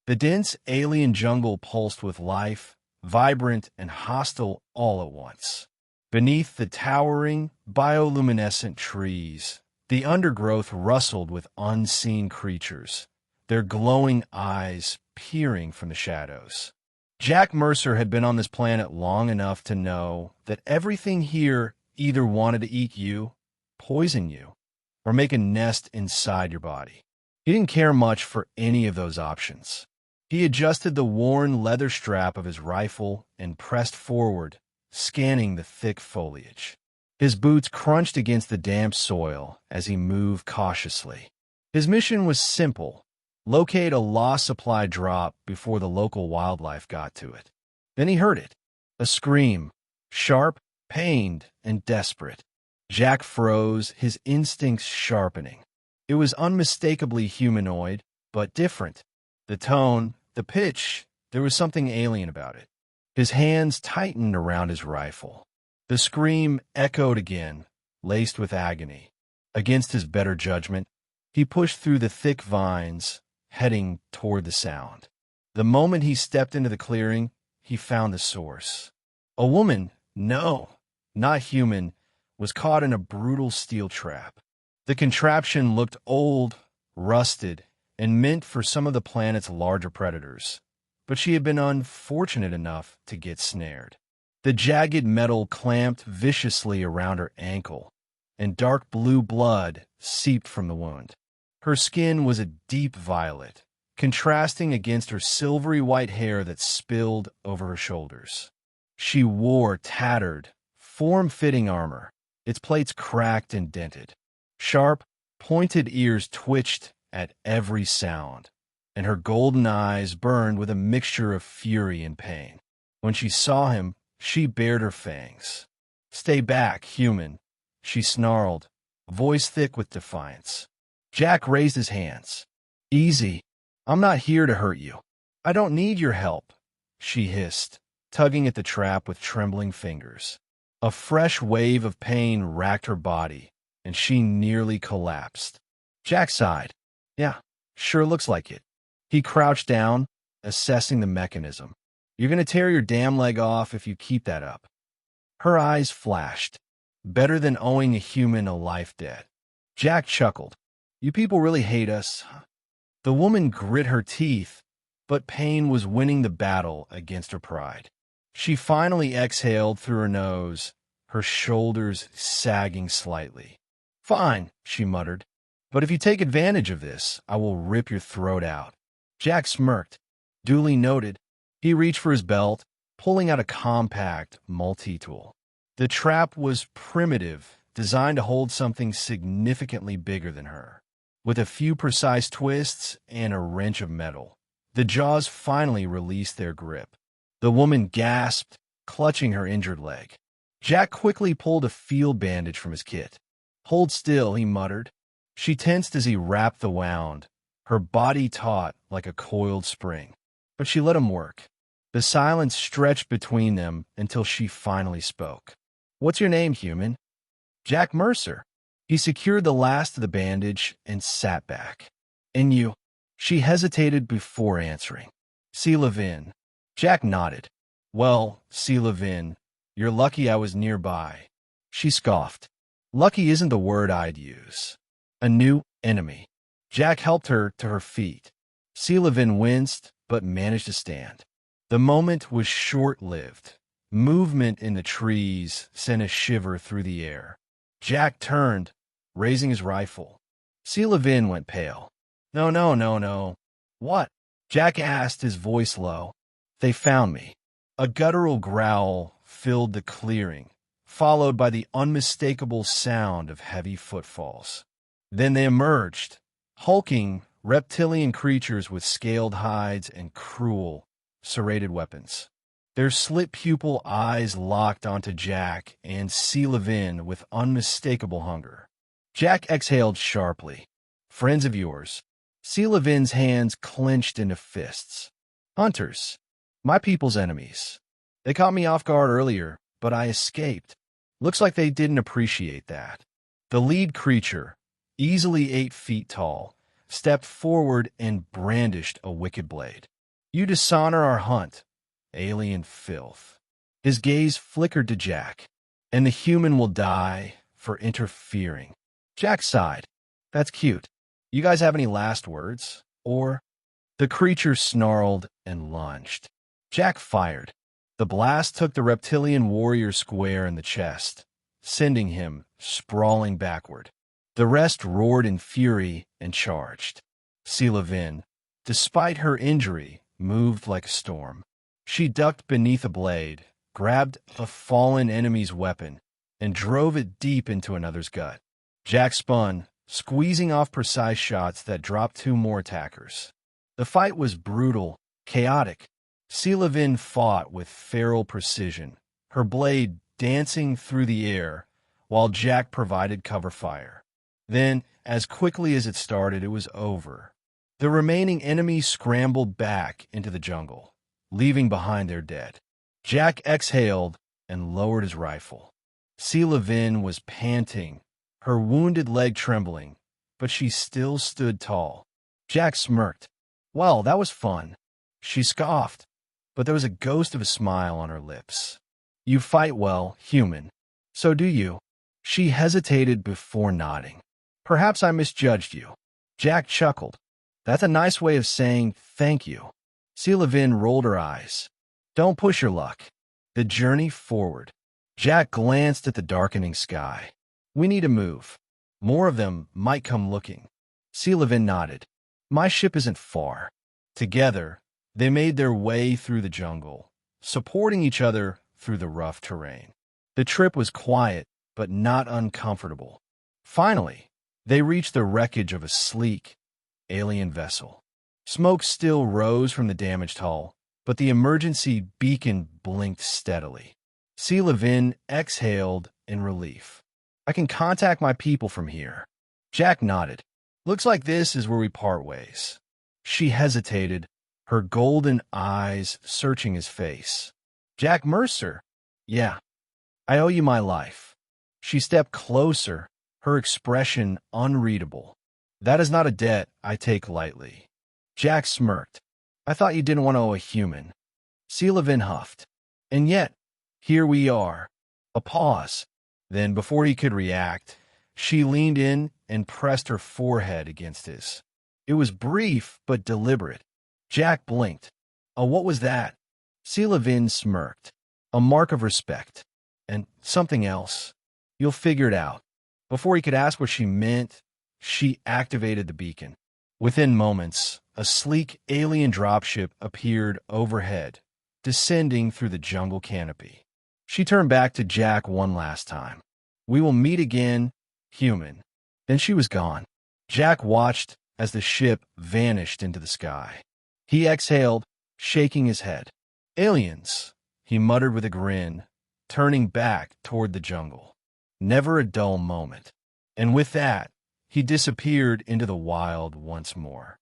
The dense alien jungle pulsed with life, vibrant and hostile all at once. Beneath the towering, bioluminescent trees, the undergrowth rustled with unseen creatures, their glowing eyes peering from the shadows. Jack Mercer had been on this planet long enough to know that everything here either wanted to eat you, poison you, or make a nest inside your body. He didn't care much for any of those options. He adjusted the worn leather strap of his rifle and pressed forward, scanning the thick foliage. His boots crunched against the damp soil as he moved cautiously. His mission was simple: locate a lost supply drop before the local wildlife got to it. Then he heard it, a scream, sharp, pained, and desperate. Jack froze, his instincts sharpening. It was unmistakably humanoid, but different. The tone, the pitch, there was something alien about it. His hands tightened around his rifle. The scream echoed again, laced with agony. Against his better judgment, he pushed through the thick vines, heading toward the sound. The moment he stepped into the clearing, he found the source. A woman, no, not human, was caught in a brutal steel trap. The contraption looked old, rusted, and meant for some of the planet's larger predators, but she had been unfortunate enough to get snared. The jagged metal clamped viciously around her ankle, and dark blue blood seeped from the wound. Her skin was a deep violet, contrasting against her silvery white hair that spilled over her shoulders. She wore tattered, form-fitting armor, its plates cracked and dented. Sharp, pointed ears twitched at every sound, and her golden eyes burned with a mixture of fury and pain. When she saw him, she bared her fangs. "Stay back, human," she snarled, voice thick with defiance. Jack raised his hands. "Easy. I'm not here to hurt you. I don't need your help," she hissed, tugging at the trap with trembling fingers. A fresh wave of pain racked her body, and she nearly collapsed. Jack sighed. "Yeah, sure looks like it." He crouched down, assessing the mechanism. "You're going to tear your damn leg off if you keep that up." Her eyes flashed. Better than owing a human a life debt. Jack chuckled. "You people really hate us." The woman grit her teeth, but pain was winning the battle against her pride. She finally exhaled through her nose, her shoulders sagging slightly. "Fine," she muttered. "But if you take advantage of this, I will rip your throat out." Jack smirked. Duly noted. He reached for his belt, pulling out a compact multi-tool. The trap was primitive, designed to hold something significantly bigger than her. With a few precise twists and a wrench of metal, the jaws finally released their grip. The woman gasped, clutching her injured leg. Jack quickly pulled a field bandage from his kit. "Hold still," he muttered. She tensed as he wrapped the wound, her body taut like a coiled spring. But she let him work. The silence stretched between them until she finally spoke. "What's your name, human?" "Jack Mercer." He secured the last of the bandage and sat back. "And you?" She hesitated before answering. "C. Levin." Jack nodded. "Well, C. Levin, you're lucky I was nearby." She scoffed. "Lucky isn't the word I'd use. A new enemy." Jack helped her to her feet. C. Levin winced, but managed to stand. The moment was short-lived. Movement in the trees sent a shiver through the air. Jack turned, raising his rifle. C. Levin went pale. "No, no, no, no." "What?" Jack asked, his voice low. "They found me." A guttural growl filled the clearing, followed by the unmistakable sound of heavy footfalls. Then they emerged, hulking, reptilian creatures with scaled hides and cruel, serrated weapons. Their slit-pupil eyes locked onto Jack and C. Levin with unmistakable hunger. Jack exhaled sharply. "Friends of yours." C. Levin's hands clenched into fists. "Hunters. My people's enemies. They caught me off guard earlier, but I escaped." Looks like they didn't appreciate that. The lead creature, easily 8 feet tall, stepped forward and brandished a wicked blade. You dishonor our hunt, alien filth. His gaze flickered to Jack. And the human will die for interfering. Jack sighed. That's cute. You guys have any last words? Or? The creature snarled and lunged. Jack fired. The blast took the reptilian warrior square in the chest, sending him sprawling backward. The rest roared in fury and charged. Selavin, despite her injury, moved like a storm. She ducked beneath a blade, grabbed a fallen enemy's weapon, and drove it deep into another's gut. Jack spun, squeezing off precise shots that dropped two more attackers. The fight was brutal, chaotic. Selavin fought with feral precision, her blade dancing through the air, while Jack provided cover fire. Then, as quickly as it started, it was over. The remaining enemies scrambled back into the jungle, leaving behind their dead. Jack exhaled and lowered his rifle. Selavin was panting, her wounded leg trembling, but she still stood tall. Jack smirked. Well, that was fun. She scoffed, but there was a ghost of a smile on her lips. You fight well, human. So do you. She hesitated before nodding. Perhaps I misjudged you. Jack chuckled. That's a nice way of saying thank you. Selavin rolled her eyes. Don't push your luck. The journey forward. Jack glanced at the darkening sky. We need to move. More of them might come looking. Selavin nodded. My ship isn't far. Together, they made their way through the jungle, supporting each other through the rough terrain. The trip was quiet, but not uncomfortable. Finally, they reached the wreckage of a sleek, alien vessel. Smoke still rose from the damaged hull, but the emergency beacon blinked steadily. Selavin exhaled in relief. I can contact my people from here. Jack nodded. Looks like this is where we part ways. She hesitated, her golden eyes searching his face. Jack Mercer? Yeah. I owe you my life. She stepped closer, her expression unreadable. That is not a debt I take lightly. Jack smirked. I thought you didn't want to owe a human. Selavin huffed. And yet, here we are. A pause. Then, before he could react, she leaned in and pressed her forehead against his. It was brief but deliberate. Jack blinked. Oh, what was that? Selavin smirked. A mark of respect. And something else. You'll figure it out. Before he could ask what she meant, she activated the beacon. Within moments, a sleek alien dropship appeared overhead, descending through the jungle canopy. She turned back to Jack one last time. We will meet again, human. Then she was gone. Jack watched as the ship vanished into the sky. He exhaled, shaking his head. Aliens, he muttered with a grin, turning back toward the jungle. Never a dull moment. And with that, he disappeared into the wild once more.